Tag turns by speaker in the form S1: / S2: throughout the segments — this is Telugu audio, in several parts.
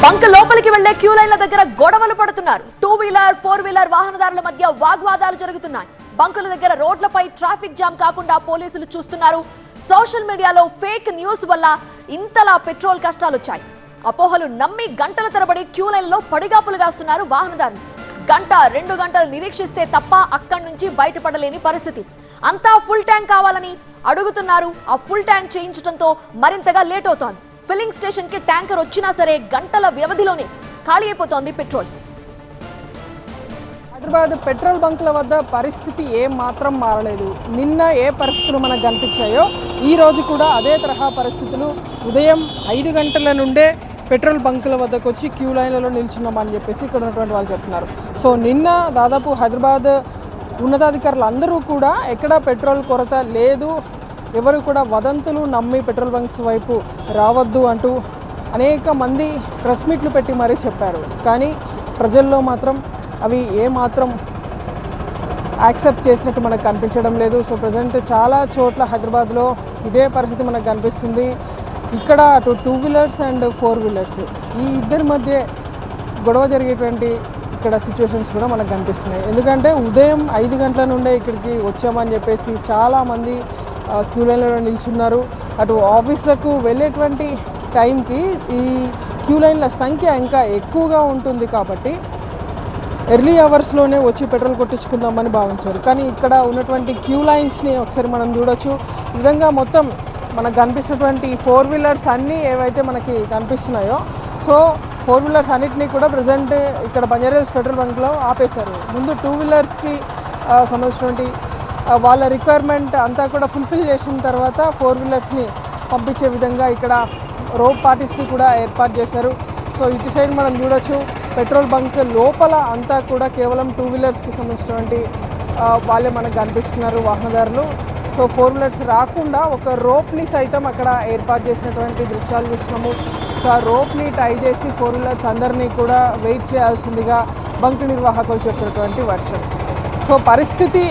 S1: బంక్ లోపలికి వెళ్లే క్యూ లైన్ల దగ్గర గొడవలు పడుతున్నారు. 2 వీలర్ 4 వీలర్ వాహనదారుల మధ్య వాగ్వాదాలు జరుగుతున్నాయి. బంకుల దగ్గర రోడ్లపై ట్రాఫిక్ జామ్ కాకుండా పోలీసులు చూస్తున్నారు. సోషల్ మీడియాలో ఫేక్ న్యూస్ వల్ల ఇంతలా పెట్రోల్ కష్టాలు వచ్చాయి. అపోహలు నమ్మి గంటల తరబడి క్యూ లైన్లో పడిగాపులు కాస్తున్నారు వాహనదారులు. గంట 2 గంటలు నిరీక్షిస్తే తప్ప అక్కడి నుంచి బయటపడలేని పరిస్థితి. అంతా ఫుల్ ట్యాంక్ కావాలని అడుగుతున్నారు. ఆ ఫుల్ ట్యాంక్ చేయించడంతో మరింతగా లేట్ అవుతోంది. ఫిల్లింగ్ స్టేషన్ కి ట్యాంకర్ వచ్చినా సరే గంటల వ్యవధిలోనే ఖాళీ అయిపోతోంది పెట్రోల్.
S2: హైదరాబాద్ పెట్రోల్ బంకుల వద్ద పరిస్థితి ఏం మాత్రం మారలేదు. నిన్న ఏ పరిస్థితులు మనకు కనిపించాయో ఈ రోజు కూడా అదే తరహా పరిస్థితులు. ఉదయం 5 గంటల నుండే పెట్రోల్ బంకుల వద్దకు వచ్చి క్యూ లైన్లలో నిల్చున్నామని చెప్పేసి ఇక్కడ ఉన్నటువంటి వాళ్ళు చెప్తున్నారు. సో నిన్న దాదాపు హైదరాబాద్ ఉన్నతాధికారులు అందరూ కూడా ఎక్కడా పెట్రోల్ కొరత లేదు, ఎవరు కూడా వదంతులు నమ్మి పెట్రోల్ బంక్స్ వైపు రావద్దు అంటూ అనేక మంది ప్రెస్ మీట్లు పెట్టి మరీ చెప్పారు. కానీ ప్రజల్లో మాత్రం అవి ఏమాత్రం యాక్సెప్ట్ చేసినట్టు మనకు కనిపించడం లేదు. సో ప్రజెంట్ చాలా చోట్ల హైదరాబాద్లో ఇదే పరిస్థితి మనకు కనిపిస్తుంది. ఇక్కడ అటు 2 వీలర్స్ అండ్ 4 వీలర్స్ ఈ ఇద్దరి మధ్య గొడవ జరిగేటువంటి ఇక్కడ సిచ్యువేషన్స్ కూడా మనకు కనిపిస్తున్నాయి. ఎందుకంటే ఉదయం 5 గంటల నుండే ఇక్కడికి వచ్చామని చెప్పేసి చాలామంది క్యూ లైన్లలో నిల్చున్నారు. అటు ఆఫీసులకు వెళ్ళేటువంటి టైంకి ఈ క్యూ లైన్ల సంఖ్య ఇంకా ఎక్కువగా ఉంటుంది కాబట్టి ఎర్లీ అవర్స్లోనే వచ్చి పెట్రోల్ కొట్టించుకుందామని భావించారు. కానీ ఇక్కడ ఉన్నటువంటి క్యూ లైన్స్ని ఒకసారి మనం చూడొచ్చు. ఈ విధంగా మొత్తం మనకు కనిపిస్తున్నటువంటి 4 వీలర్స్ అన్నీ ఏవైతే మనకి కనిపిస్తున్నాయో సో 4 వీలర్స్ అన్నింటినీ కూడా ప్రజెంట్ ఇక్కడ బంజారాహిల్స్ పెట్రోల్ బంక్లో ఆపేశారు. ముందు 2 వీలర్స్కి సంబంధించినటువంటి వాళ్ళ రిక్వైర్మెంట్ అంతా కూడా ఫుల్ఫిల్ చేసిన తర్వాత 4 వీలర్స్ని పంపించే విధంగా ఇక్కడ రోప్ పార్టీస్ని కూడా ఏర్పాటు చేశారు. సో ఇటు సైడ్ మనం చూడొచ్చు పెట్రోల్ బంక్ లోపల అంతా కూడా కేవలం 2 వీలర్స్కి సంబంధించినటువంటి వాళ్ళే మనకు కనిపిస్తున్నారు వాహనదారులు. సో 4 వీలర్స్ రాకుండా ఒక రోప్ని సైతం అక్కడ ఏర్పాటు చేసినటువంటి దృశ్యాలు చూస్తున్నాము. సో ఆ రోప్ని టై చేసి 4 వీలర్స్ అందరినీ కూడా వెయిట్ చేయాల్సిందిగా బంక్ నిర్వాహకులు చెప్పినటువంటి వర్షన్. సో పరిస్థితి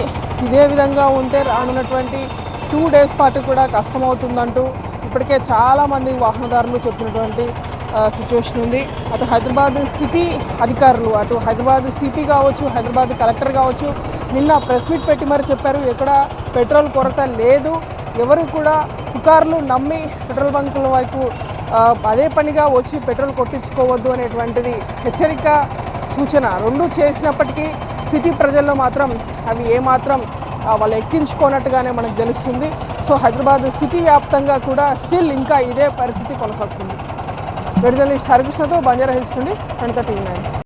S2: ఇదే విధంగా ఉంటే రానున్నటువంటి 2 డేస్ పాటు కూడా కష్టమవుతుందంటూ ఇప్పటికే చాలామంది వాహనదారులు చెప్పినటువంటి సిచ్యువేషన్ ఉంది. అటు హైదరాబాద్ సిటీ అధికారులు, అటు హైదరాబాద్ సిపి కావచ్చు, హైదరాబాద్ కలెక్టర్ కావచ్చు నిన్న ప్రెస్ మీట్ పెట్టి మరి చెప్పారు ఎక్కడ పెట్రోల్ కొరత లేదు, ఎవరు కూడా పుకార్లు నమ్మి పెట్రోల్ బంకుల వైపు అదే పనిగా వచ్చి పెట్రోల్ కొట్టించుకోవద్దు అనేటువంటిది హెచ్చరిక సూచన రెండు చేసినప్పటికీ సిటీ ప్రజల్లో మాత్రం అవి ఏమాత్రం వాళ్ళు ఎక్కించుకోనట్టుగానే మనకు తెలుస్తుంది. సో హైదరాబాద్ సిటీ వ్యాప్తంగా కూడా స్టిల్ ఇంకా ఇదే పరిస్థితి కొనసాగుతుంది. జర్నలిస్ట్ హరికృష్ణతో బంజారాహిల్స్ నుండి 10:39.